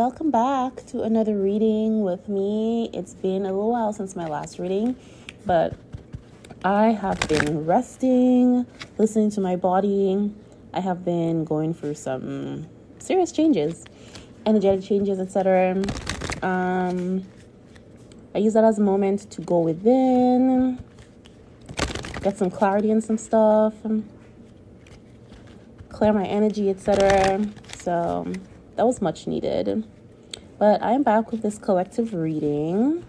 welcome back to another reading with me. It's been a little while since my last reading, but I have been resting, listening to my body. I have been going through some serious changes, energetic changes, etc. I use that as a moment to go within, get some clarity in some stuff, clear my energy, etc. So that was much needed. But I'm back with this collective reading.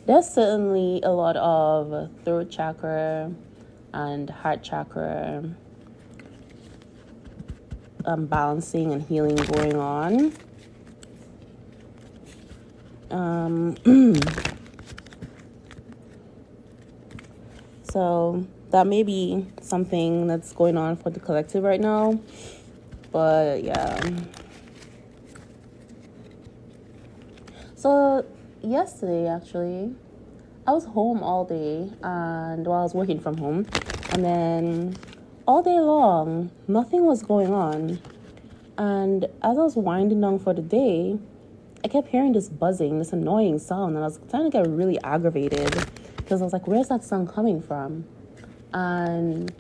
There's certainly a lot of throat chakra and heart chakra balancing and healing going on. So that may be something that's going on for the collective right now. But yeah. So yesterday, actually, I was home all day, and while I was working from home, and then all day long, nothing was going on. And as I was winding down for the day, I kept hearing this buzzing, this annoying sound, and I was starting to get really aggravated because I was like, where's that sound coming from? And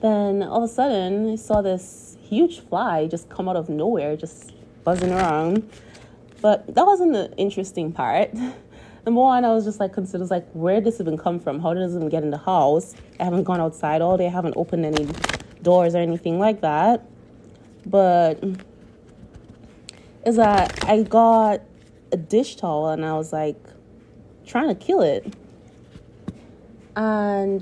then all of a sudden, I saw this huge fly just come out of nowhere, just buzzing around. But that wasn't the interesting part. Number one, I was just like considers like, where did this even come from? How did this even get in the house? I haven't gone outside all day. I haven't opened any doors or anything like that. But is that I got a dish towel and I was like trying to kill it. And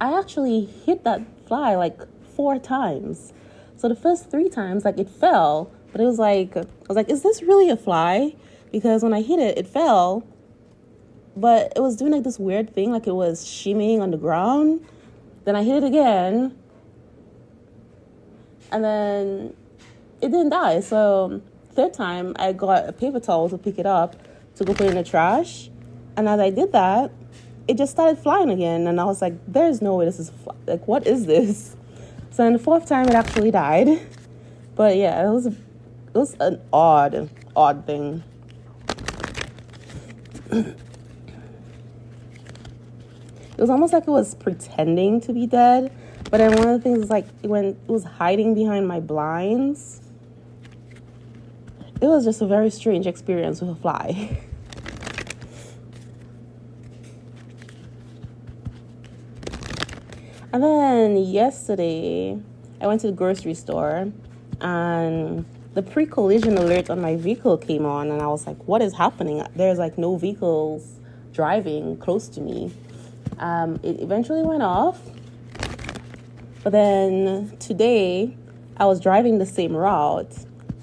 I actually hit that fly like 4 times. So the first 3 times, like it fell, but it was like, I was like, is this really a fly? Because when I hit it, it fell, but it was doing like this weird thing, like it was shimmying on the ground. Then I hit it again, and then it didn't die. So 3rd time, I got a paper towel to pick it up to go put it in the trash. And as I did that, it just started flying again. And I was like, there's no way this is, like, what is this? So then the 4th time, it actually died. But yeah, it was an odd thing. It was almost like it was pretending to be dead. But then one of the things is like when it was hiding behind my blinds, it was just a very strange experience with a fly. And then yesterday, I went to the grocery store and the pre-collision alert on my vehicle came on, and I was like, what is happening? There's like no vehicles driving close to me. It eventually went off. But then today, I was driving the same route,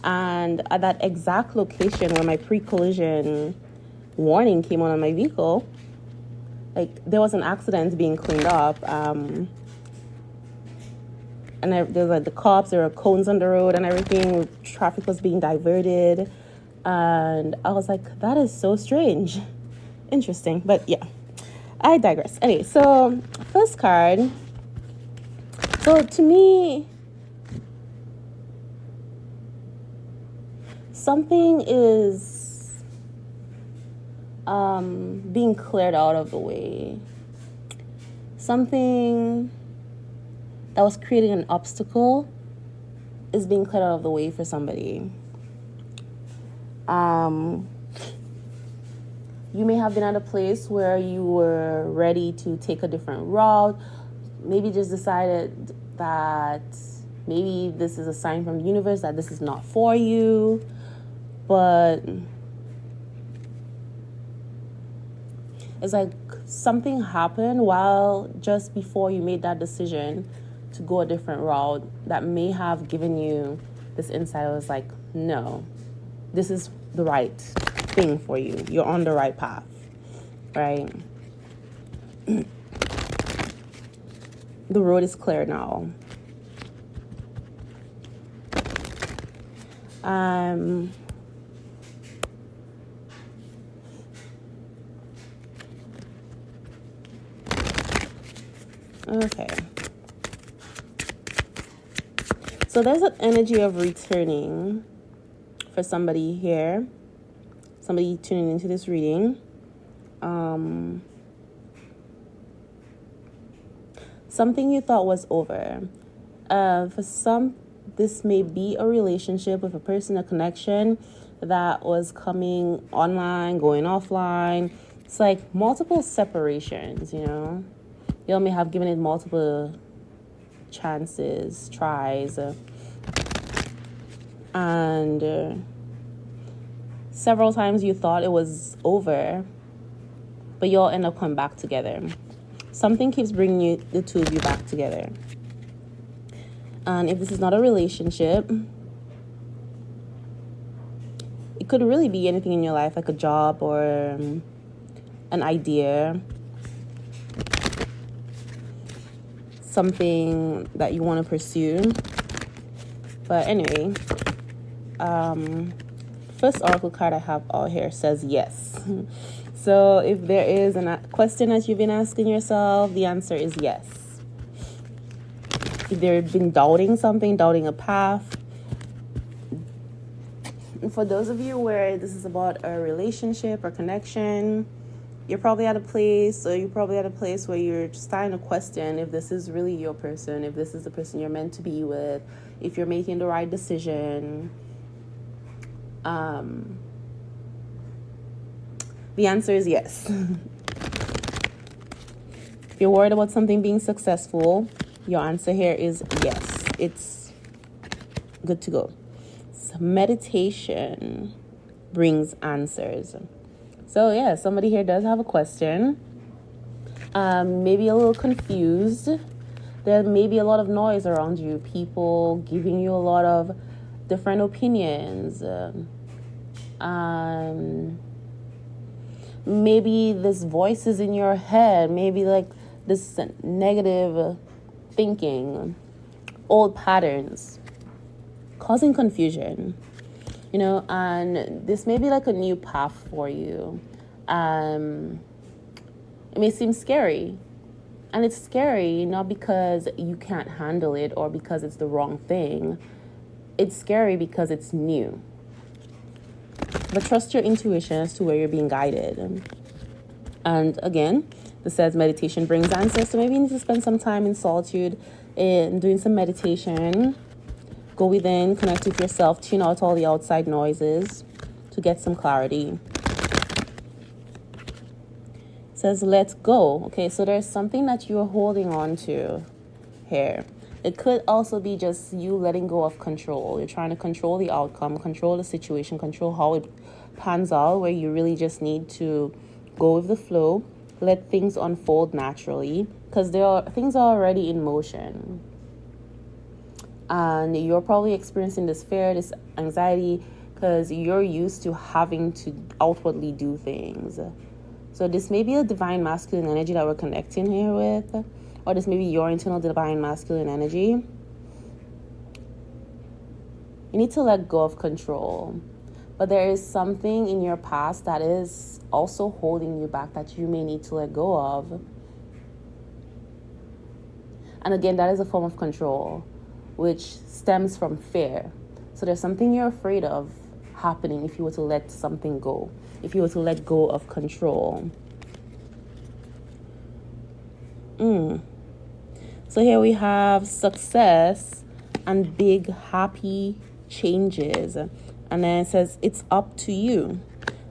and at that exact location where my pre-collision warning came on my vehicle, like there was an accident being cleaned up. And there was like the cops, there were cones on the road and everything. Traffic was being diverted. And I was like, that is so strange. Interesting. But yeah, I digress. Anyway, so first card. So to me, something is being cleared out of the way. Something that was creating an obstacle is being cleared out of the way for somebody. You may have been at a place where you were ready to take a different route. Maybe just decided that maybe this is a sign from the universe that this is not for you. But it's like something happened while just before you made that decision to go a different route that may have given you this insight. I was like, no, this is the right thing for you. You're on the right path, right? The road is clear now. Okay. So there's an energy of returning for somebody here. Somebody tuning into this reading. Something you thought was over. For some, this may be a relationship with a person, a connection that was coming online, going offline. It's like multiple separations, you know. You may have given it multiple chances, tries, and several times you thought it was over, but you'll end up coming back together. Something keeps bringing you, the two of you, back together. And if this is not a relationship, it could really be anything in your life, like a job or an idea, something that you want to pursue. But anyway, first oracle card I have out here says yes. So if there is a question that you've been asking yourself, the answer is yes. If you've been doubting something, doubting a path, and for those of you where this is about a relationship or connection, you're probably at a place where you're starting to question if this is really your person, if this is the person you're meant to be with, if you're making the right decision. The answer is yes. If you're worried about something being successful, your answer here is yes. It's good to go. So meditation brings answers. So yeah, somebody here does have a question. Maybe a little confused. There may be a lot of noise around you. People giving you a lot of different opinions. Maybe this voice is in your head. Maybe like this negative thinking, old patterns, causing confusion, you know, and this may be like a new path for you. It may seem scary, and it's scary not because you can't handle it or because it's the wrong thing. It's scary because it's new. But trust your intuition as to where you're being guided. And again, this says meditation brings answers. So maybe you need to spend some time in solitude in doing some meditation. Go within, connect with yourself, tune out all the outside noises to get some clarity. It says let go. Okay, so there's something that you're holding on to here. It could also be just you letting go of control. You're trying to control the outcome, control the situation, control how it pans out, where you really just need to go with the flow, let things unfold naturally, because things are already in motion. And you're probably experiencing this fear, this anxiety, because you're used to having to outwardly do things. So this may be a divine masculine energy that we're connecting here with, or this may be your internal divine masculine energy. You need to let go of control. But there is something in your past that is also holding you back that you may need to let go of. And again, that is a form of control, which stems from fear. So there's something you're afraid of happening if you were to let something go, if you were to let go of control. So here we have success and big happy changes. And then it says it's up to you.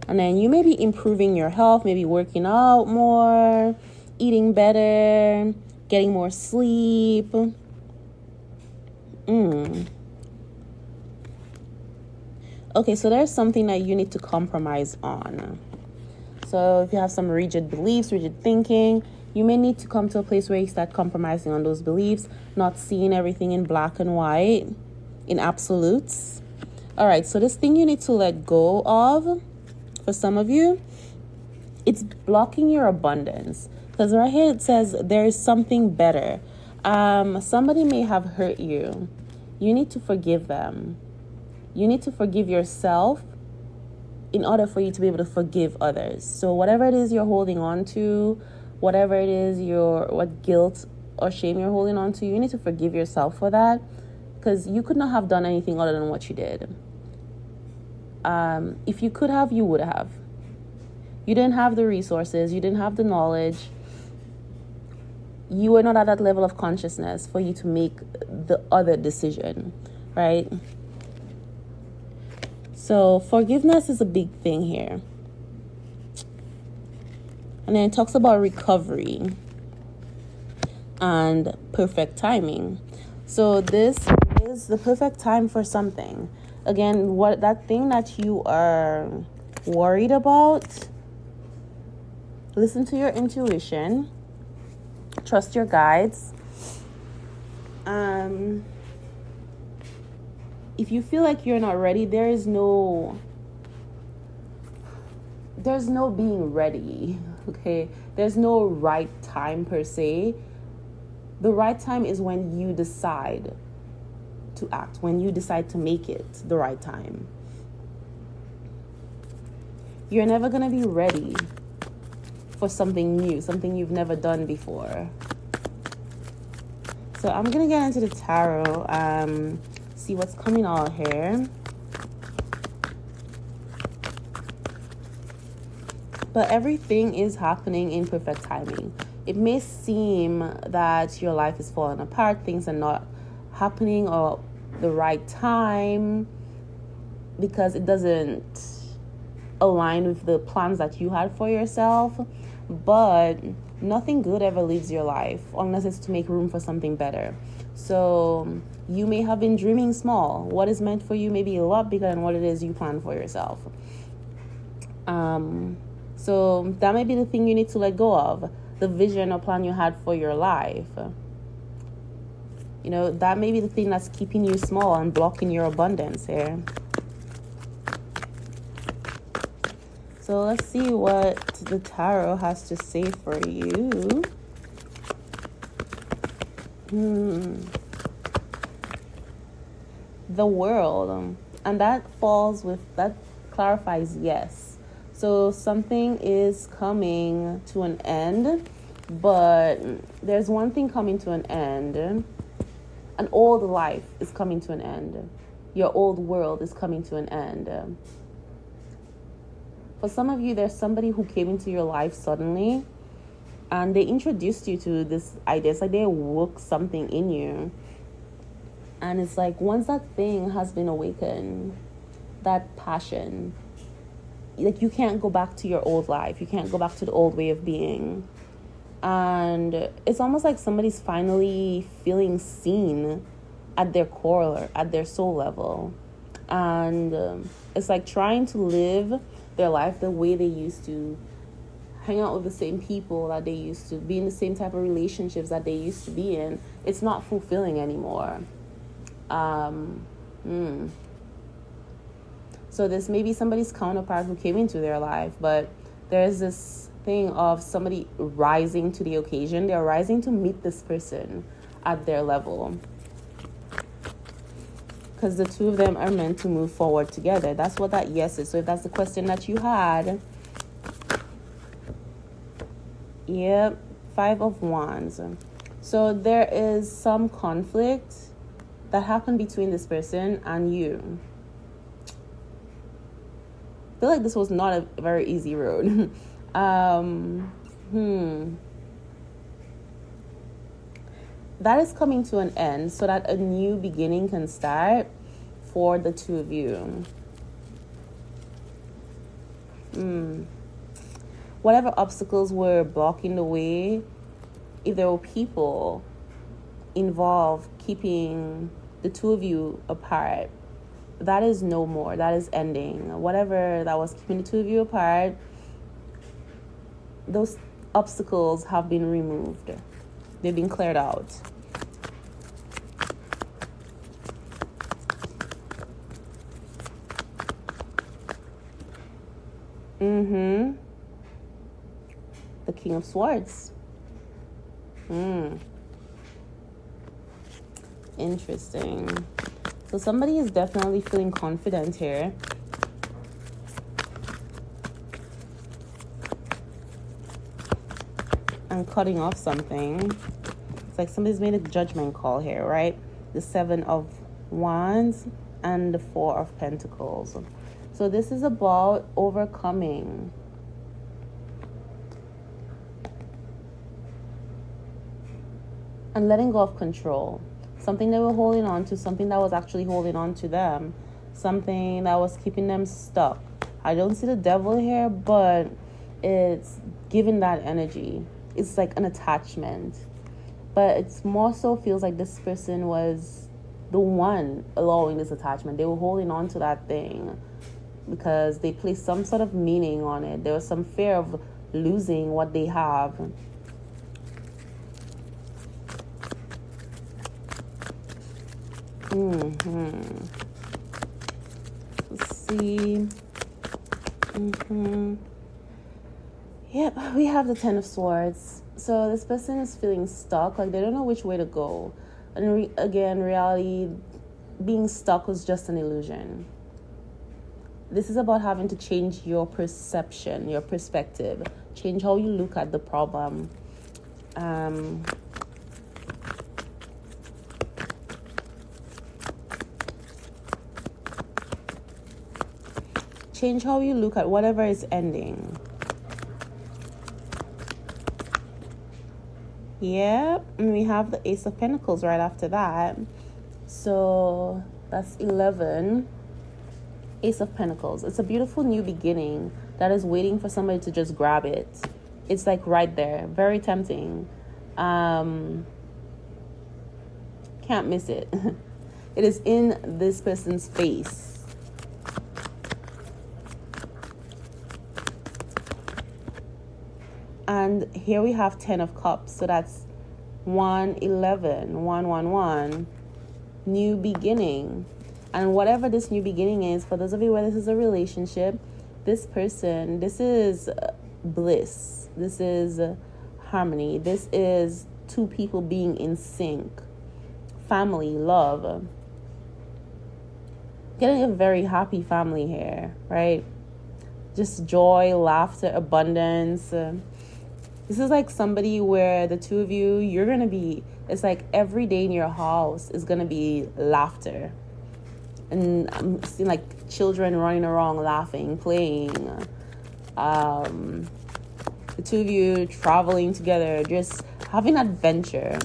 And then you may be improving your health, maybe working out more, eating better, getting more sleep. Okay, so there's something that you need to compromise on. So if you have some rigid beliefs, rigid thinking, you may need to come to a place where you start compromising on those beliefs, not seeing everything in black and white, in absolutes. All right, so this thing you need to let go of, for some of you, it's blocking your abundance. Because right here it says there is something better. Somebody may have hurt you. You need to forgive them. You need to forgive yourself in order for you to be able to forgive others. So whatever it is you're holding on to, whatever it is what guilt or shame you're holding on to, you need to forgive yourself for that, because you could not have done anything other than what you did. If you could have, you would have. You didn't have the resources, you didn't have the knowledge, you were not at that level of consciousness for you to make the other decision, right? So forgiveness is a big thing here. And then it talks about recovery and perfect timing. So this is the perfect time for something. Again, what that thing that you are worried about, listen to your intuition, trust your guides. If you feel like you're not ready, there's no being ready, okay? There's no right time per se. The right time is when you decide to act, when you decide to make it the right time. You're never going to be ready for something new, something you've never done before. So I'm going to get into the tarot, see what's coming out here. But everything is happening in perfect timing. It may seem that your life is falling apart, things are not happening or the right time because it doesn't align with the plans that you had for yourself. But nothing good ever leaves your life unless it's to make room for something better. So you may have been dreaming small. What is meant for you may be a lot bigger than what it is you plan for yourself. So that may be the thing you need to let go of, the vision or plan you had for your life. You know, that may be the thing that's keeping you small and blocking your abundance here. So let's see what the tarot has to say for you. The World. And that clarifies yes. So something is coming to an end, but there's one thing coming to an end. An old life is coming to an end. Your old world is coming to an end. For some of you, there's somebody who came into your life suddenly and they introduced you to this idea. It's like they awoke something in you. And it's like once that thing has been awakened, that passion, like you can't go back to your old life. You can't go back to the old way of being. And it's almost like somebody's finally feeling seen at their core, at their soul level. And it's like trying to live their life the way they used to, hang out with the same people that they used to, be in the same type of relationships that they used to be in. It's not fulfilling anymore. So this may be somebody's counterpart who came into their life, but there's this thing of somebody rising to the occasion. They're rising to meet this person at their level, because the two of them are meant to move forward together. That's what that yes is. So if that's the question that you had, yep, 5 of Wands. So there is some conflict that happened between this person and you. I feel like this was not a very easy road. That is coming to an end so that a new beginning can start for the two of you. Whatever obstacles were blocking the way, if there were people involved keeping the two of you apart, that is no more. That is ending. Whatever that was keeping the two of you apart, those obstacles have been removed. They've been cleared out. The King of Swords. Interesting. So somebody is definitely feeling confident here. And cutting off something. It's like somebody's made a judgment call here, right? The Seven of Wands and the Four of Pentacles. So this is about overcoming and letting go of control. Something they were holding on to, something that was actually holding on to them, something that was keeping them stuck. I don't see the devil here, but it's giving that energy. It's like an attachment. But it's more so feels like this person was the one allowing this attachment. They were holding on to that thing because they placed some sort of meaning on it. There was some fear of losing what they have. Let's see. Yep, we have the Ten of Swords. So this person is feeling stuck, like they don't know which way to go. And again, reality, being stuck was just an illusion. This is about having to change your perception, your perspective, change how you look at the problem. Change how you look at whatever is ending. Yep, and we have the Ace of Pentacles right after that. So that's 11. Ace of Pentacles. It's a beautiful new beginning that is waiting for somebody to just grab it. It's like right there. Very tempting. Can't miss it. It is in this person's face. And here we have 10 of Cups. So that's 111, 111, new beginning. And whatever this new beginning is, for those of you where this is a relationship, this person, this is bliss. This is harmony. This is two people being in sync. Family, love. Getting a very happy family here, right? Just joy, laughter, abundance. This is like somebody where the two of you, you're going to be, it's like every day in your house is going to be laughter. And I'm seeing like children running around laughing, playing. The two of you traveling together, just having adventure.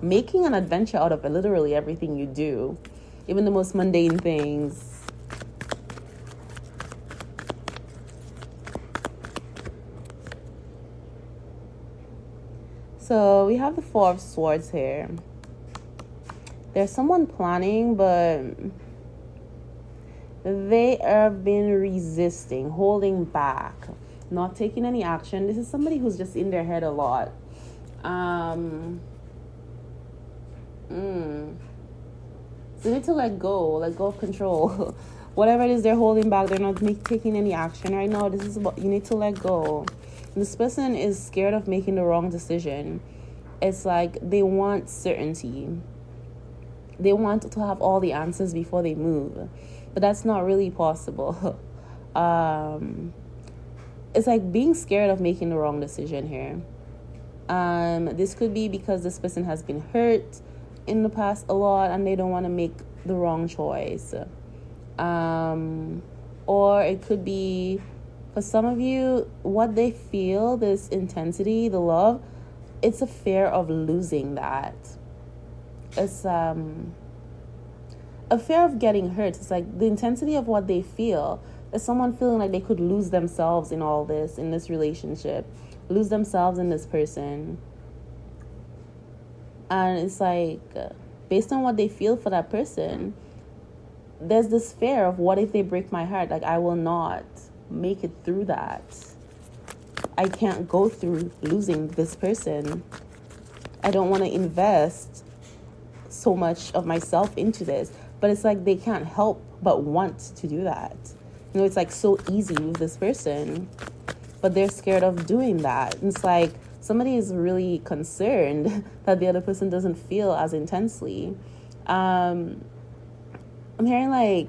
Making an adventure out of literally everything you do. Even the most mundane things. So we have the Four of Swords here. There's someone planning, but they have been resisting, holding back, not taking any action. This is somebody who's just in their head a lot. So you need to let go of control. Whatever it is they're holding back, they're not taking any action right now. This is about, you need to let go. This person is scared of making the wrong decision. It's like they want certainty. They want to have all the answers before they move. But that's not really possible. It's like being scared of making the wrong decision here. This could be because this person has been hurt in the past a lot and they don't want to make the wrong choice. Or it could be, for some of you, what they feel, this intensity, the love, it's a fear of losing that. It's a fear of getting hurt. It's like the intensity of what they feel is someone feeling like they could lose themselves in all this, in this relationship, lose themselves in this person. And it's like, based on what they feel for that person, there's this fear of what if they break my heart? Like, I will not make it through that. I can't go through losing this person. I don't want to invest so much of myself into this. But it's like they can't help but want to do that. You know, it's like so easy with this person, but they're scared of doing that. And it's like somebody is really concerned that the other person doesn't feel as intensely. I'm hearing like,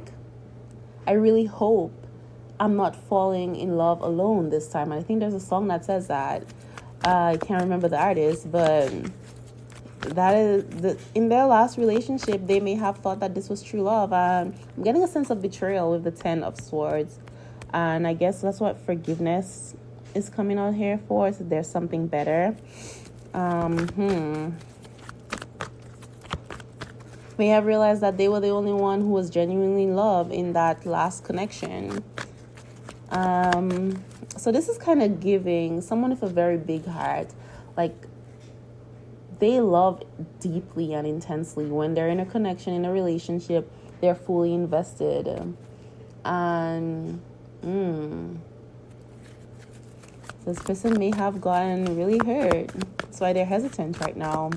I really hope I'm not falling in love alone this time. And I think there's a song that says that. I can't remember the artist, but that is in their last relationship, they may have thought that this was true love. I'm getting a sense of betrayal with the 10 of Swords, and I guess that's what forgiveness is coming out here for. So there's something better. May have realized that they were the only one who was genuinely in love in that last connection. So this is kind of giving someone with a very big heart, like they love deeply and intensely. When they're in a connection, in a relationship, they're fully invested. And so this person may have gotten really hurt. That's why they're hesitant right now.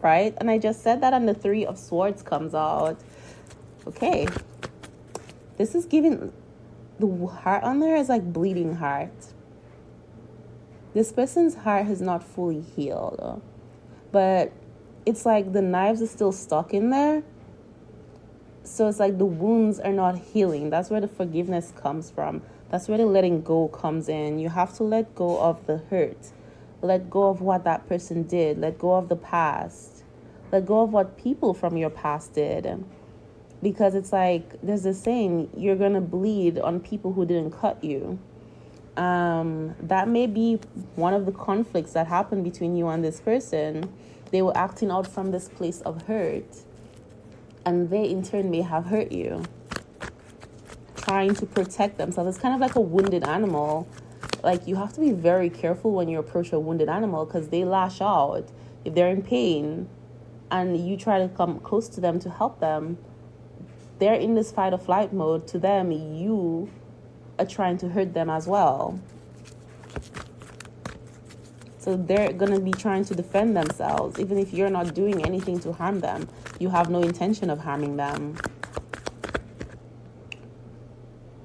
Right? And I just said that, and the 3 of Swords comes out. Okay. This is giving, the heart on there is like bleeding heart. This person's heart has not fully healed. But it's like the knives are still stuck in there. So it's like the wounds are not healing. That's where the forgiveness comes from. That's where the letting go comes in. You have to let go of the hurt. Let go of what that person did. Let go of the past. Let go of what people from your past did. Because it's like, there's this saying, you're going to bleed on people who didn't cut you. That may be one of the conflicts that happened between you and this person. They were acting out from this place of hurt. And they, in turn, may have hurt you. Trying to protect themselves. It's kind of like a wounded animal. Like, you have to be very careful when you approach a wounded animal, because they lash out if they're in pain, and you try to come close to them to help them. They're in this fight or flight mode. To them, you are trying to hurt them as well. So they're going to be trying to defend themselves. Even if you're not doing anything to harm them, you have no intention of harming them.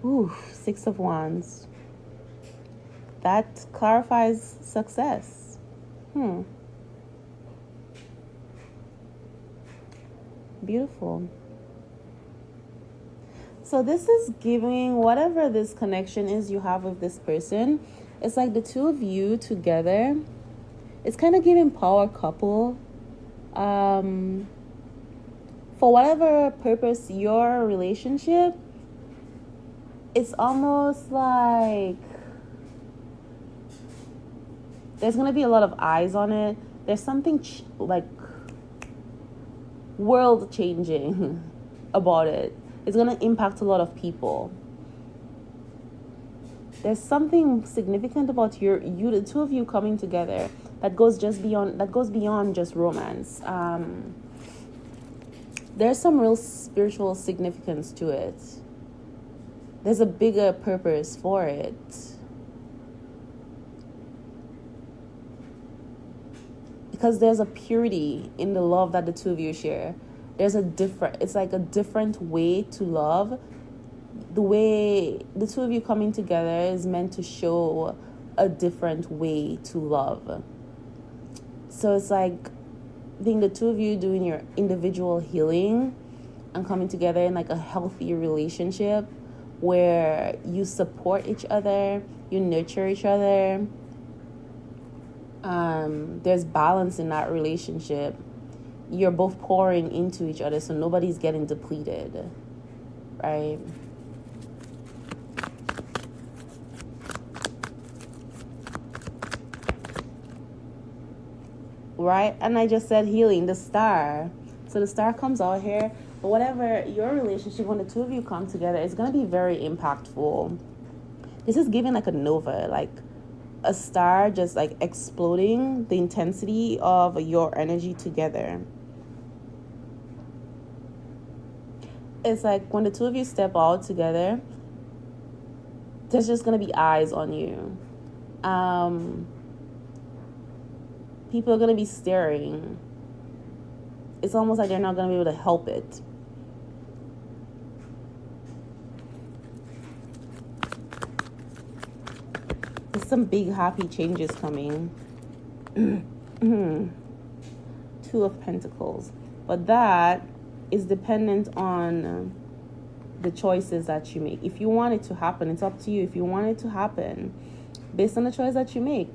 Ooh, 6 of Wands. That clarifies success. Beautiful. So this is giving whatever this connection is you have with this person. It's like the 2 of you together. It's kind of giving power couple. For whatever purpose your relationship, it's almost like there's going to be a lot of eyes on it. There's something like world changing about it. It's going to impact a lot of people. There's something significant about you, the 2 of you coming together that goes beyond just romance. There's some real spiritual significance to it. There's a bigger purpose for it. Because there's a purity in the love that the 2 of you share. It's like a different way to love. The way the 2 of you coming together is meant to show a different way to love. So it's like being the 2 of you doing your individual healing and coming together in like a healthy relationship where you support each other, you nurture each other. There's balance in that relationship. You're both pouring into each other, so nobody's getting depleted, right? Right? And I just said healing, the star. So the star comes out here. But whatever your relationship, when the 2 of you come together, it's going to be very impactful. This is giving like a nova, like a star just like exploding the intensity of your energy together. It's like when the 2 of you step out together, there's just going to be eyes on you. People are going to be staring. It's almost like they're not going to be able to help it. There's some big happy changes coming. 2 of Pentacles. But that is dependent on the choices that you make. If you want it to happen, it's up to you. If you want it to happen, based on the choice that you make.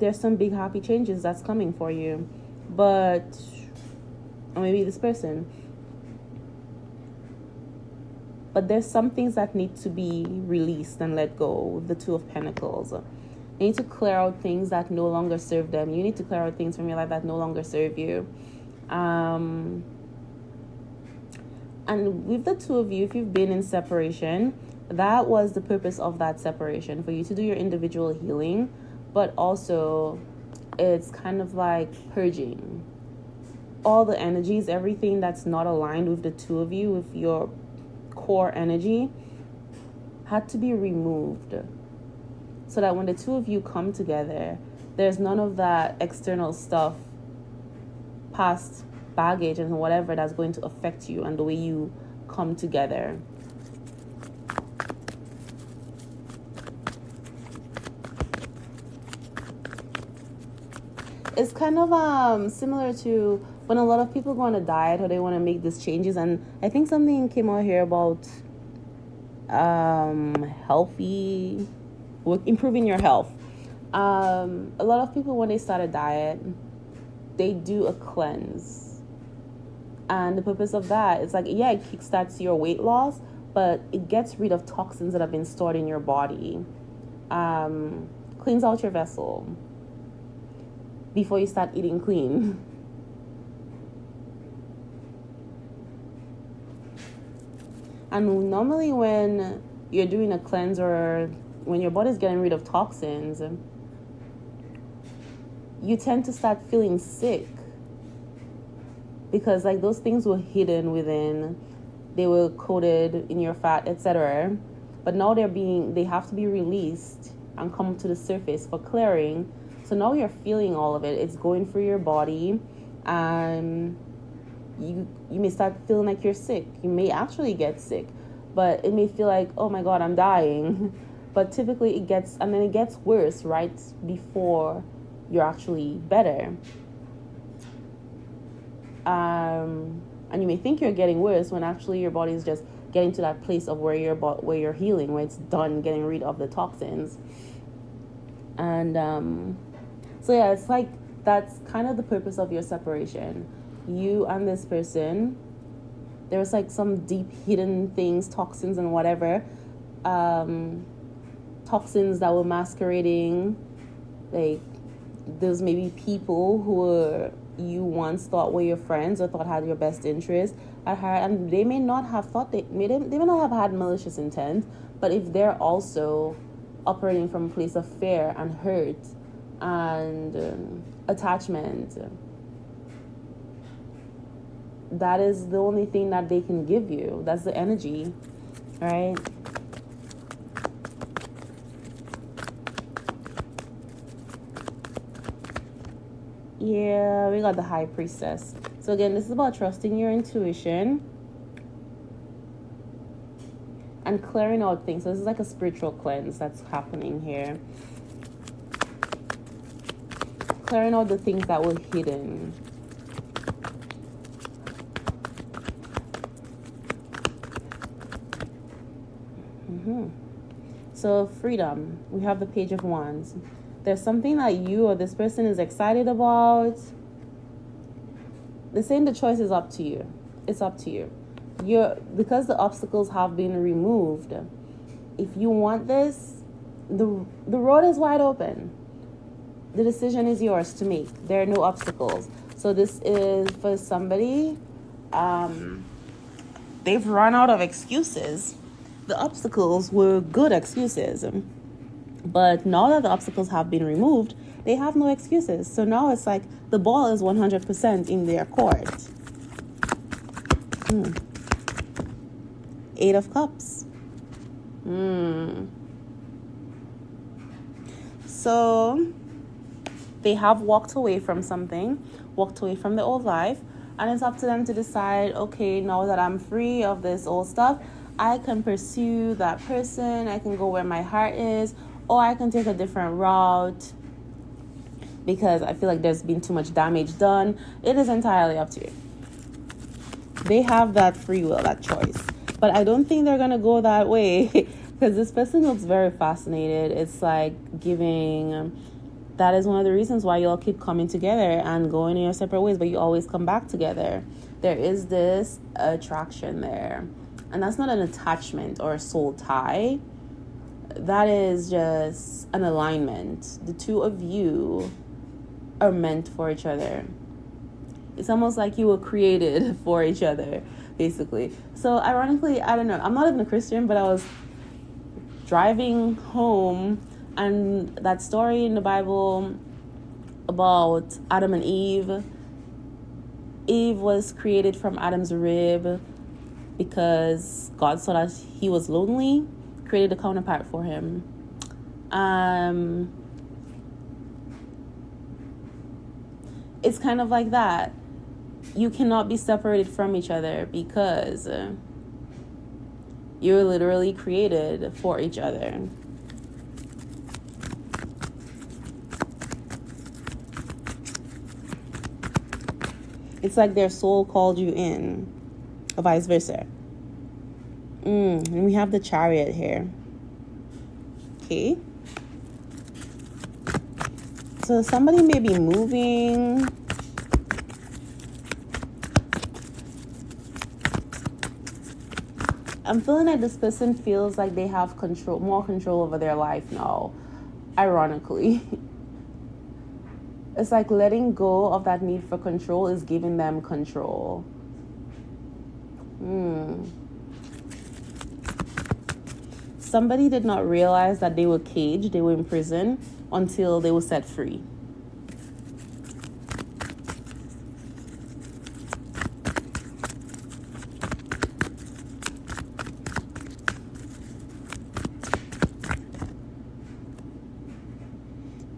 there's some big happy changes that's coming for you. But, or maybe this person. But there's some things that need to be released and let go with the Two of Pentacles. They need to clear out things that no longer serve them. You need to clear out things from your life that no longer serve you. And with the two of you, if you've been in separation, that was the purpose of that separation, for you to do your individual healing, but also it's kind of like purging all the energies, everything that's not aligned with the two of you, with your core energy, had to be removed, so that when the two of you come together, there's none of that external stuff, past baggage and whatever, that's going to affect you and the way you come together. It's kind of similar to when a lot of people go on a diet or they want to make these changes, and I think something came out here about healthy, improving your health. A lot of people, when they start a diet, they do a cleanse, and the purpose of that is like, yeah, it kickstarts your weight loss, but it gets rid of toxins that have been stored in your body, cleans out your vessel before you start eating clean. And normally when you're doing a cleanse, or when your body's getting rid of toxins, you tend to start feeling sick, because like those things were hidden within, they were coated in your fat, etc. But now they have to be released and come to the surface for clearing. So now you're feeling all of it. It's going through your body, and you may start feeling like you're sick. You may actually get sick, but it may feel like, oh my God, I'm dying. But typically it gets worse right before you're actually better. And you may think you're getting worse when actually your body is just getting to that place of where you're healing, where it's done getting rid of the toxins. And so yeah, it's like that's kind of the purpose of your separation. You and this person, there was like some deep hidden things, toxins and whatever, toxins that were masquerading. Like there's maybe people who you once thought were your friends or thought had your best interest at heart, and they may not have thought they may not have had malicious intent, but if they're also operating from a place of fear and hurt and attachment, that is the only thing that they can give you. That's the energy, right? Yeah, we got the High Priestess. So again, this is about trusting your intuition and clearing out things. So this is like a spiritual cleanse that's happening here. Clearing out the things that were hidden. So freedom. We have the Page of Wands. There's something that you or this person is excited about. They're saying the choice is up to you. It's up to you. Because the obstacles have been removed. If you want this, the road is wide open. The decision is yours to make. There are no obstacles. So this is for somebody. They've run out of excuses. The obstacles were good excuses. But now that the obstacles have been removed, they have no excuses. So now it's like the ball is 100% in their court. Eight of Cups. So they have walked away from something, walked away from the old life, and it's up to them to decide, okay, now that I'm free of this old stuff, I can pursue that person, I can go where my heart is, or I can take a different route because I feel like there's been too much damage done. It is entirely up to you. They have that free will, that choice. But I don't think they're going to go that way because this person looks very fascinated. It's like giving that is one of the reasons why you all keep coming together and going in your separate ways, but you always come back together. There is this attraction there. And that's not an attachment or a soul tie. That is just an alignment. The two of you are meant for each other. It's almost like you were created for each other, basically. So ironically, I don't know, I'm not even a Christian, but I was driving home, and that story in the Bible about Adam and Eve. Eve was created from Adam's rib because God saw that he was lonely, created a counterpart for him. It's kind of like that. You cannot be separated from each other because you're literally created for each other. It's like their soul called you in, or vice versa. And we have the Chariot here. Okay. So somebody may be moving. I'm feeling like this person feels like they have more control over their life now, ironically. It's like letting go of that need for control is giving them control. Somebody did not realize that they were caged, they were in prison, until they were set free.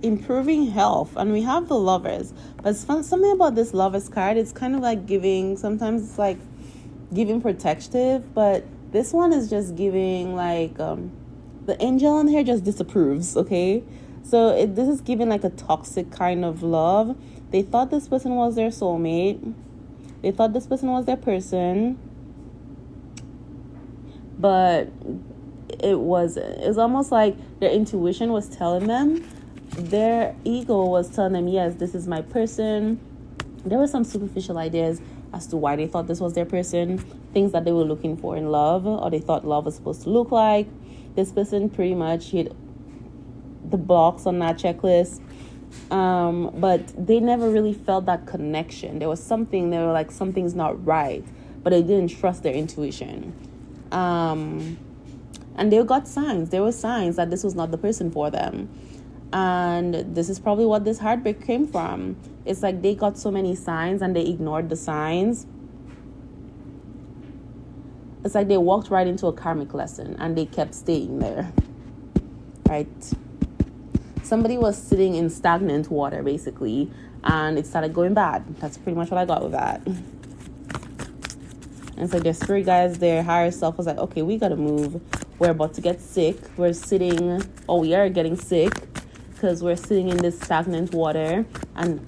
Improving health, and we have the Lovers, but it's something about this Lovers card. It's kind of like giving, sometimes it's like giving protective, but this one is just giving like the angel on here just disapproves. Okay, so this is giving like a toxic kind of love. They thought this person was their soulmate, they thought this person was their person, but it wasn't. It's almost like their intuition was telling them, their ego was telling them, yes, this is my person. There were some superficial ideas as to why they thought this was their person, things that they were looking for in love, or they thought love was supposed to look like. This person pretty much hit the box on that checklist, but they never really felt that connection. There was something, they were like, something's not right, but they didn't trust their intuition. And they got signs. There were signs that this was not the person for them. And this is probably what this heartbreak came from. It's like they got so many signs and they ignored the signs. It's like they walked right into a karmic lesson and they kept staying there. Right? Somebody was sitting in stagnant water, basically, and it started going bad. That's pretty much what I got with that. And it's like their spirit guides, their higher self was like, okay, we gotta move. We're about to get sick. We are getting sick, because we're sitting in this stagnant water and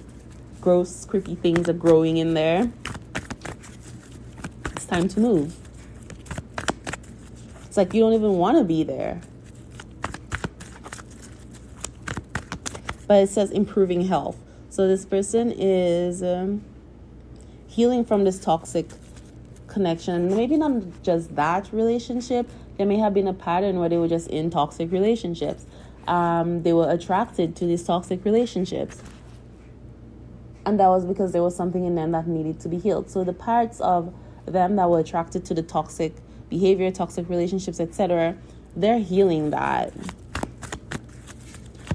gross, creepy things are growing in there. It's time to move. It's like you don't even want to be there. But it says improving health. So this person is healing from this toxic connection. Maybe not just that relationship. There may have been a pattern where they were just in toxic relationships. They were attracted to these toxic relationships, and that was because there was something in them that needed to be healed. So the parts of them that were attracted to the toxic behavior, toxic relationships, etc., they're healing that.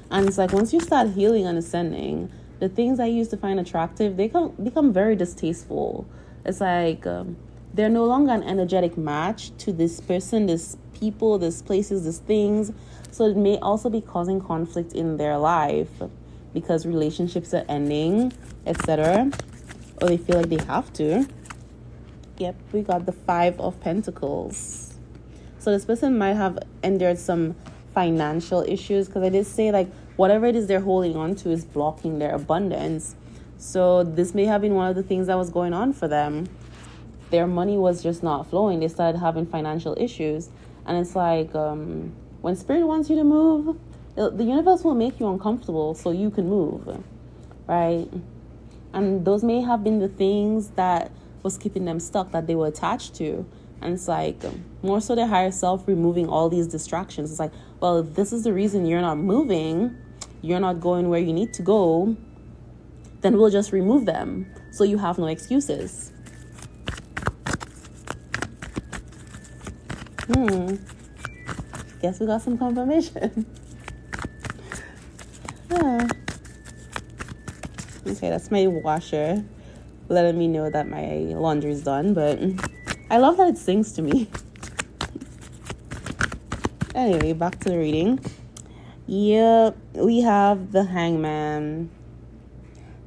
And it's like once you start healing and ascending, the things I used to find attractive, they become very distasteful. It's like they're no longer an energetic match to this person, this people, this places, these things. So it may also be causing conflict in their life because relationships are ending, etc. Or they feel like they have to. Yep, we got the 5 of Pentacles. So this person might have endured some financial issues, because I did say like whatever it is they're holding on to is blocking their abundance. So this may have been one of the things that was going on for them. Their money was just not flowing. They started having financial issues. And it's like, when spirit wants you to move, The universe will make you uncomfortable so you can move, right? And those may have been the things that was keeping them stuck, that they were attached to. And it's like, more so their higher self removing all these distractions. It's like, well, if this is the reason you're not moving, you're not going where you need to go, then we'll just remove them so you have no excuses. Guess we got some confirmation. Okay, that's my washer letting me know that my laundry's done, but I love that it sings to me. Anyway, back to the reading. Yeah, we have the Hangman.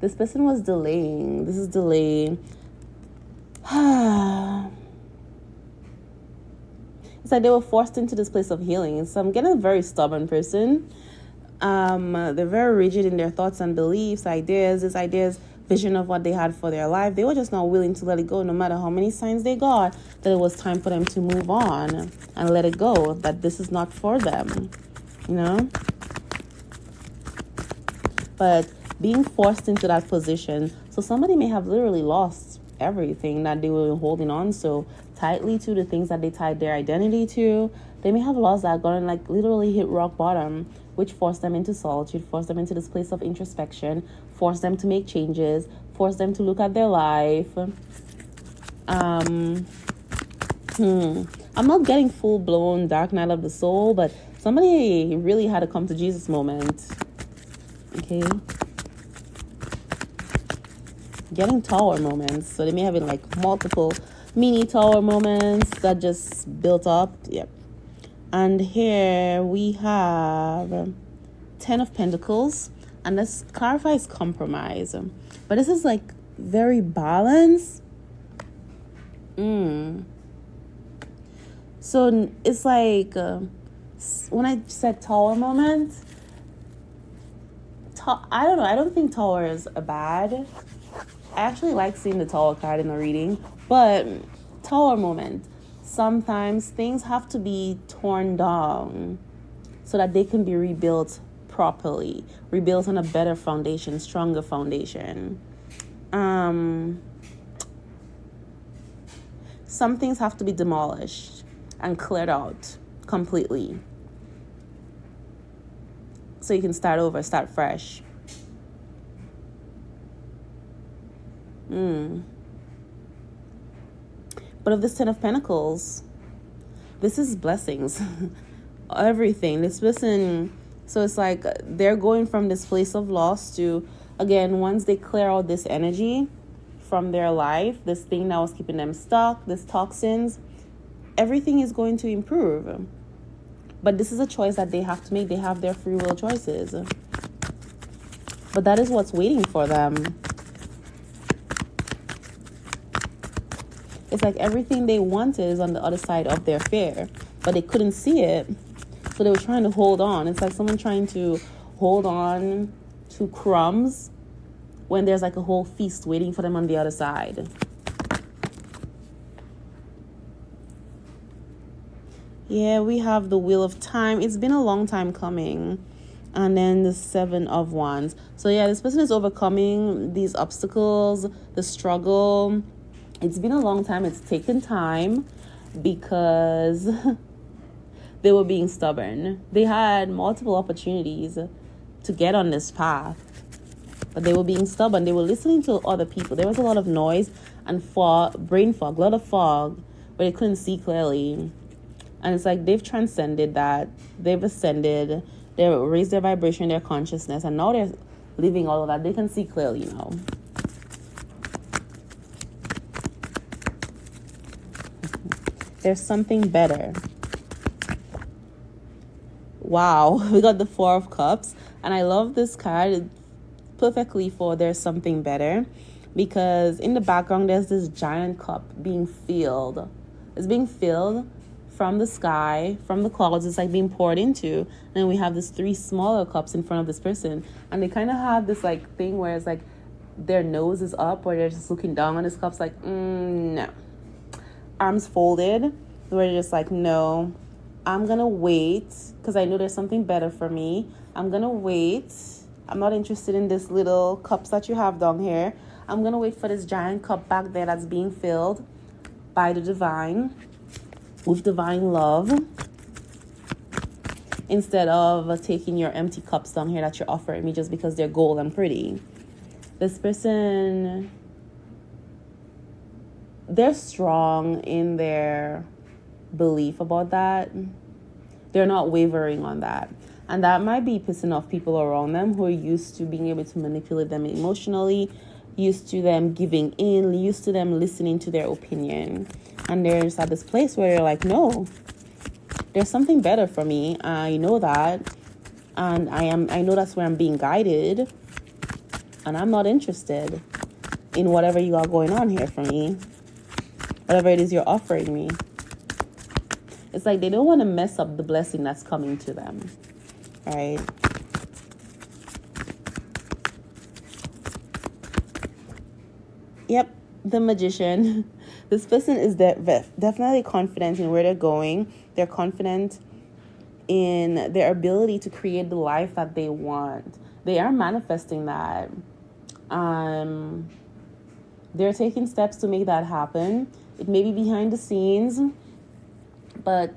This person was delaying. This is delay. It's like they were forced into this place of healing. So I'm getting a very stubborn person. They're very rigid in their thoughts and beliefs, ideas, vision of what they had for their life. They were just not willing to let it go, no matter how many signs they got that it was time for them to move on and let it go, that this is not for them, you know? But being forced into that position, so somebody may have literally lost everything that they were holding on so tightly to, the things that they tied their identity to. They may have lost that, gone and like literally hit rock bottom, which forced them into solitude, forced them into this place of introspection, forced them to make changes, forced them to look at their life. I'm not getting full-blown dark night of the soul, but somebody really had a come to Jesus moment. Okay. Getting tower moments. So they may have been like multiple mini tower moments that just built up. Yep. And here we have 10 of Pentacles. And this clarifies compromise. But this is like very balanced. So it's like, when I said tower moment, I don't know. I don't think towers are bad. I actually like seeing the tower card in a reading. But tower moment. Sometimes things have to be torn down so that they can be rebuilt properly, rebuilt on a better foundation, stronger foundation. Some things have to be demolished and cleared out completely so you can start over, start fresh. But of this 10 of Pentacles, this is blessings. Everything. This person, so it's like they're going from this place of loss to, again, once they clear out this energy from their life, this thing that was keeping them stuck, this toxins, everything is going to improve. But this is a choice that they have to make. They have their free will choices. But that is what's waiting for them. It's like everything they wanted is on the other side of their fear, but they couldn't see it. So they were trying to hold on. It's like someone trying to hold on to crumbs when there's like a whole feast waiting for them on the other side. Yeah, we have the Wheel of Time. It's been a long time coming. And then the 7 of Wands. So yeah, this person is overcoming these obstacles, the struggle. It's been a long time. It's taken time because they were being stubborn. They had multiple opportunities to get on this path, but they were being stubborn. They were listening to other people. There was a lot of noise and brain fog, a lot of fog, but they couldn't see clearly. And it's like they've transcended that. They've ascended. They raised their vibration, their consciousness, and now they're living all of that. They can see clearly now. There's something better. Wow, we got the 4 of Cups. And I love this card perfectly for there's something better. Because in the background, there's this giant cup being filled. It's being filled from the sky, from the clouds. It's like being poured into. And then we have these 3 smaller cups in front of this person. And they kind of have this like thing where it's like their nose is up or they're just looking down on this cup's like, no. Arms folded, where they're just like, no, I'm going to wait because I know there's something better for me. I'm going to wait. I'm not interested in this little cups that you have down here. I'm going to wait for this giant cup back there that's being filled by the divine, with divine love, instead of taking your empty cups down here that you're offering me just because they're gold and pretty. This person, they're strong in their belief about that. They're not wavering on that. And that might be pissing off people around them who are used to being able to manipulate them emotionally, used to them giving in, used to them listening to their opinion. And they're just at this place where they're like, no, there's something better for me. I know that. And I know that's where I'm being guided. And I'm not interested in whatever you got going on here for me. Whatever it is you're offering me. It's like they don't want to mess up the blessing that's coming to them. Right? Yep, the Magician. This person is definitely confident in where they're going. They're confident in their ability to create the life that they want. They are manifesting that. They're taking steps to make that happen. It may be behind the scenes, but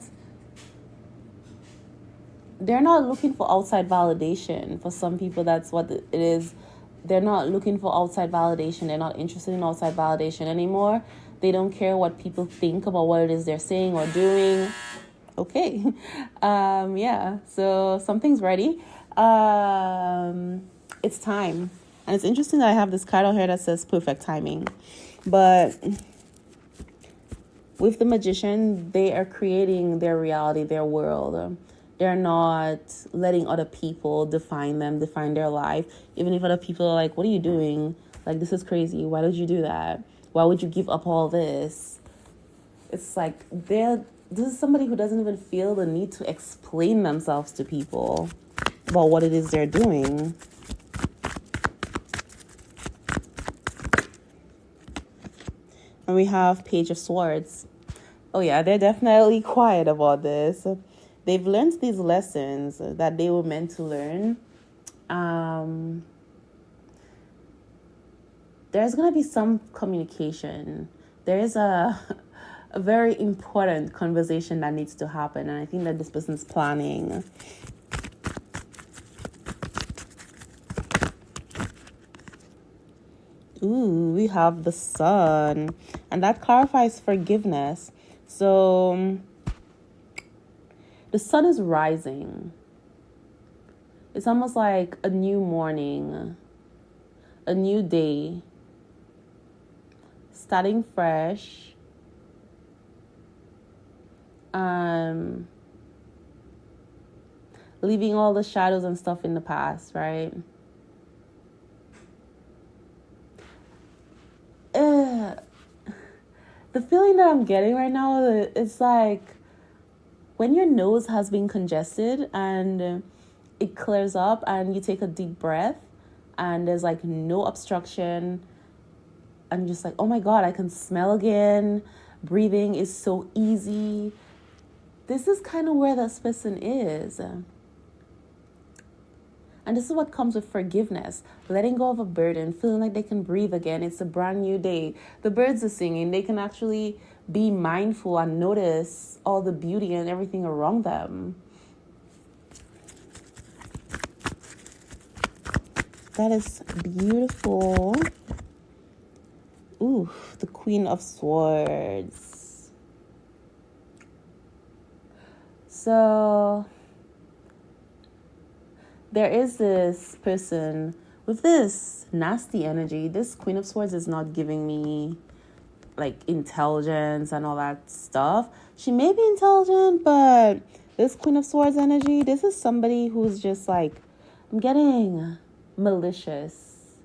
they're not looking for outside validation. For some people, that's what it is. They're not looking for outside validation. They're not interested in outside validation anymore. They don't care what people think about what it is they're saying or doing. Okay. Yeah. So something's ready. It's time. And it's interesting that I have this card out here that says perfect timing. But with the Magician, they are creating their reality, their world. They're not letting other people define them, define their life. Even if other people are like, what are you doing? Like, this is crazy. Why did you do that? Why would you give up all this? It's like this is somebody who doesn't even feel the need to explain themselves to people about what it is they're doing. And we have Page of Swords. Oh yeah, they're definitely quiet about this. They've learned these lessons that they were meant to learn. There's going to be some communication. There's a very important conversation that needs to happen. And I think that this person's planning. Ooh, we have the Sun. And that clarifies forgiveness. So the sun is rising. It's almost like a new morning, a new day, starting fresh. Leaving all the shadows and stuff in the past, right? The feeling that I'm getting right now, it's like when your nose has been congested and it clears up and you take a deep breath and there's like no obstruction. I'm just like, oh my God, I can smell again. Breathing is so easy. This is kind of where this person is. And this is what comes with forgiveness. Letting go of a burden, feeling like they can breathe again. It's a brand new day. The birds are singing. They can actually be mindful and notice all the beauty and everything around them. That is beautiful. Ooh, the Queen of Swords. So there is this person with this nasty energy. This Queen of Swords is not giving me like intelligence and all that stuff. She may be intelligent, but this Queen of Swords energy, this is somebody who's just like, I'm getting malicious.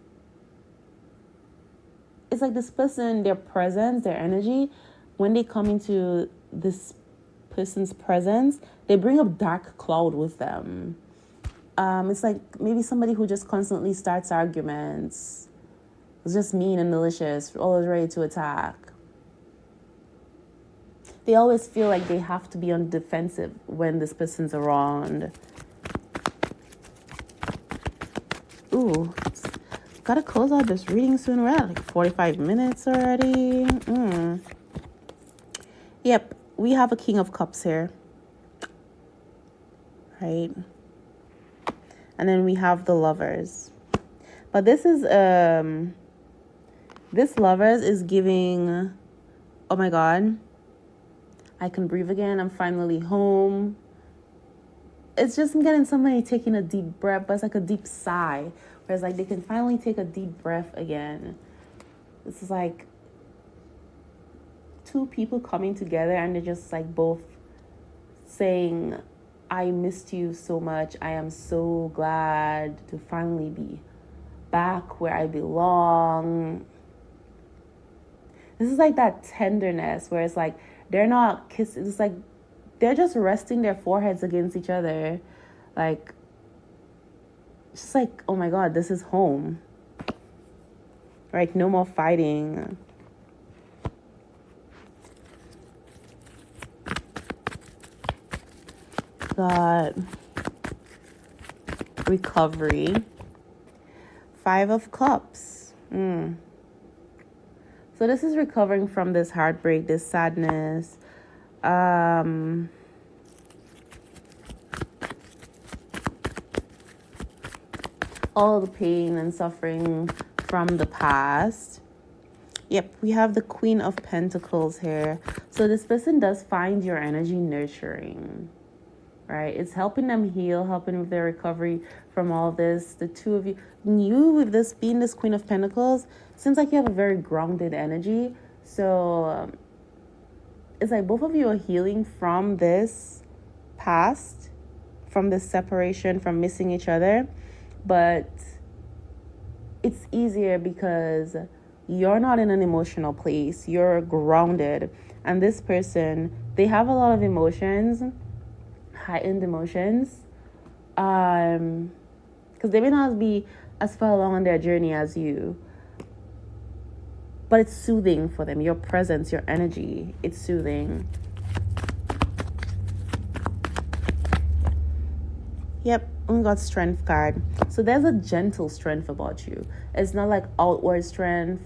It's like this person, their presence, their energy, when they come into this person's presence, they bring a dark cloud with them. It's like maybe somebody who just constantly starts arguments. It's just mean and malicious, always ready to attack. They always feel like they have to be on defensive when this person's around. Ooh, gotta close out this reading soon. We're at like 45 minutes already. Yep, we have a King of Cups here. Right? And then we have the Lovers. But this is, this Lovers is giving, oh my God, I can breathe again. I'm finally home. It's just getting somebody taking a deep breath, but it's like a deep sigh. Whereas like they can finally take a deep breath again. This is like two people coming together and they're just like both saying, I missed you so much. I am so glad to finally be back where I belong. This is like that tenderness where it's like they're not kissing. It's like they're just resting their foreheads against each other. Like, just like, oh my God, this is home. Like, no more fighting. Got recovery. 5 of Cups. So this is recovering from this heartbreak, this sadness. All the pain and suffering from the past. Yep, we have the Queen of Pentacles here. So this person does find your energy nurturing, right? It's helping them heal, helping with their recovery from all this. The two of you with this being this Queen of Pentacles, seems like you have a very grounded energy. So it's like both of you are healing from this past, from this separation, from missing each other. But it's easier because you're not in an emotional place. You're grounded. And this person, they have a lot of emotions, heightened emotions. Because they may not be as far along on their journey as you. But it's soothing for them. Your presence, your energy, it's soothing. Yep, we got Strength card. So there's a gentle strength about you. It's not like outward strength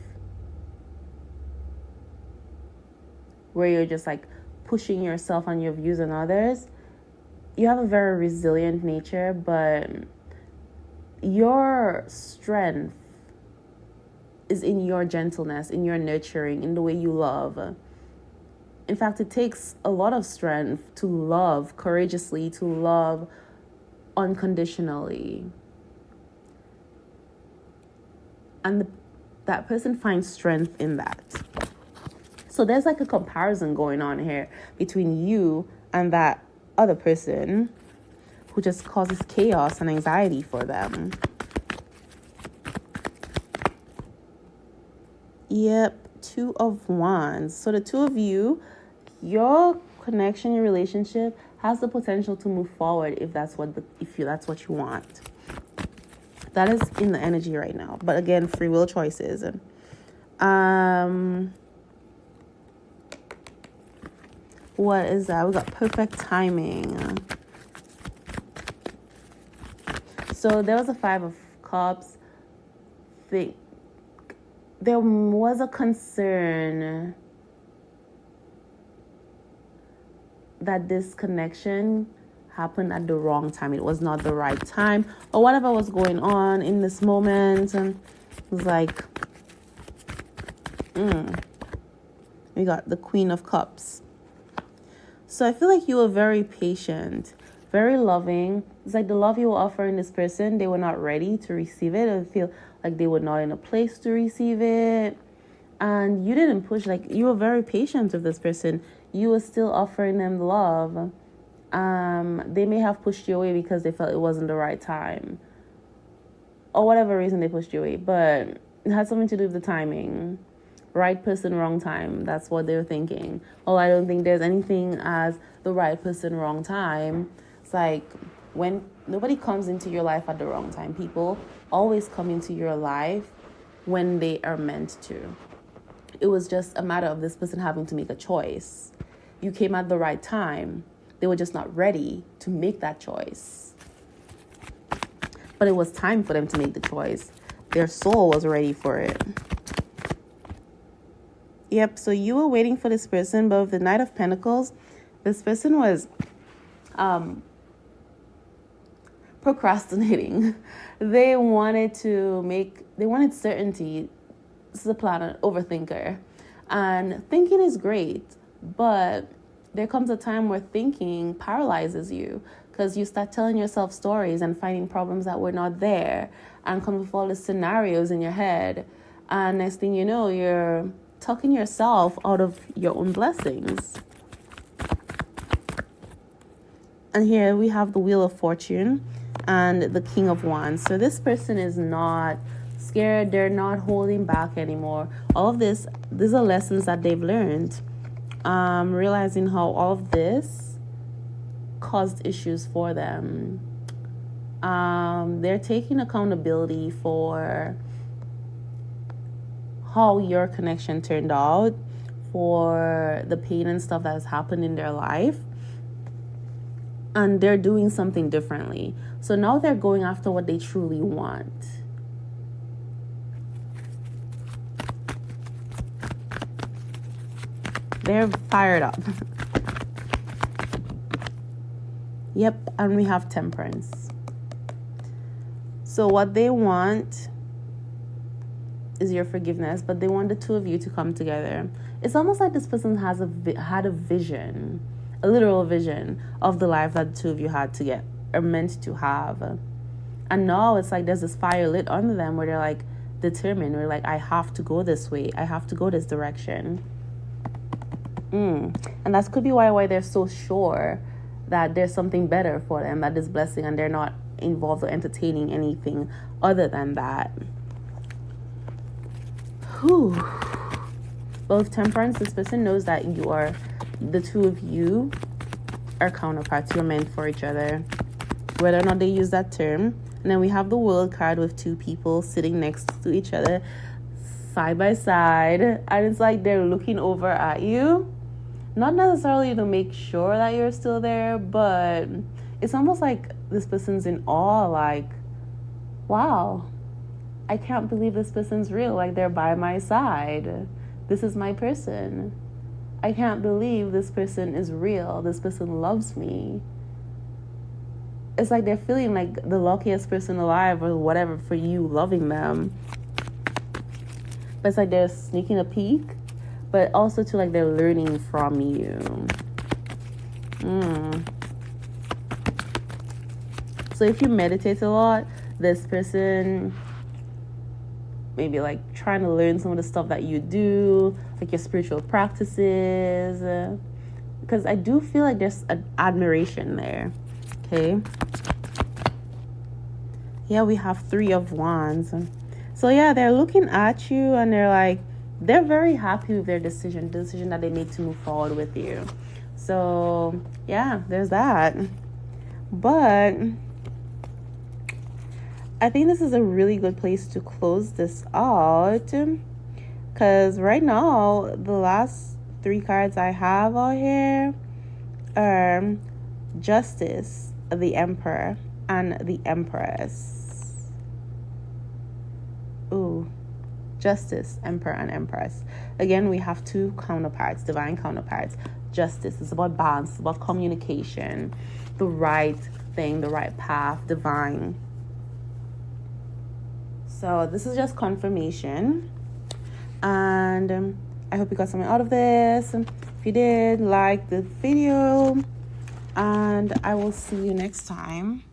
where you're just like pushing yourself and your views on others. You have a very resilient nature, but your strength is in your gentleness, in your nurturing, in the way you love. In fact, it takes a lot of strength to love courageously, to love unconditionally. And that person finds strength in that. So there's like a comparison going on here between you and that other person who just causes chaos and anxiety for them. Yep, 2 of Wands. So the two of you, your connection, your relationship has the potential to move forward if that's what you want. That is in the energy right now. But again, free will choices. What is that? We got perfect timing. So there was a 5 of Cups. There was a concern that this connection happened at the wrong time. It was not the right time, or whatever was going on in this moment. And it was like, we got the Queen of Cups. So I feel like you were very patient, very loving. It's like the love you were offering this person, they were not ready to receive it. I feel like they were not in a place to receive it. And you didn't push, like you were very patient with this person. You were still offering them love. They may have pushed you away because they felt it wasn't the right time. Or whatever reason they pushed you away. But it had something to do with the timing. Right person, wrong time. That's what they were thinking. Oh, I don't think there's anything as the right person, wrong time. It's like when nobody comes into your life at the wrong time. People always come into your life when they are meant to. It was just a matter of this person having to make a choice. you came at the right time. They were just not ready to make that choice. But it was time for them to make the choice. Their soul was ready for it. Yep, so you were waiting for this person, but with the Knight of Pentacles, this person was procrastinating. They wanted certainty. This is a planet overthinker. And thinking is great, but there comes a time where thinking paralyzes you because you start telling yourself stories and finding problems that were not there and come with all the scenarios in your head. And next thing you know, you're talking yourself out of your own blessings. And here we have the Wheel of Fortune and the King of Wands. So this person is not scared. They're not holding back anymore. All of these are lessons that they've learned. Realizing how all of this caused issues for them. They're taking accountability for how your connection turned out, for the pain and stuff that has happened in their life. And they're doing something differently. So now they're going after what they truly want. They're fired up. Yep, and we have Temperance. So what they want is your forgiveness, but they want the two of you to come together. It's almost like this person had a vision, a literal vision of the life that the two of you had to get are meant to have. And now it's like there's this fire lit under them where they're like determined. We're like, I have to go this way. I have to go this direction. And that could be why they're so sure that there's something better for them, that this blessing, and they're not involved or entertaining anything other than that. But with Temperance, this person knows that the two of you are counterparts. You're meant for each other, whether or not they use that term. And then we have the World card with two people sitting next to each other, side by side, and it's like they're looking over at you. Not necessarily to make sure that you're still there, but it's almost like this person's in awe, like, wow, I can't believe this person's real. Like, they're by my side. This is my person. I can't believe this person is real. This person loves me. It's like they're feeling like the luckiest person alive or whatever for you loving them. But it's like they're sneaking a peek, but also too like they're learning from you. So if you meditate a lot, this person maybe like trying to learn some of the stuff that you do, like your spiritual practices, because I do feel like there's an admiration there. Okay. Yeah, we have Three of Wands. So yeah, they're looking at you and they're very happy with their decision, the decision that they made to move forward with you. So yeah, there's that. But I think this is a really good place to close this out, because right now the last three cards I have out here are Justice, the Emperor, and the Empress. Ooh, Justice, Emperor, and Empress. Again, we have two counterparts, divine counterparts. Justice is about balance, it's about communication, the right thing, the right path, divine. So this is just confirmation, and I hope you got something out of this. If you did, like the video, and I will see you next time.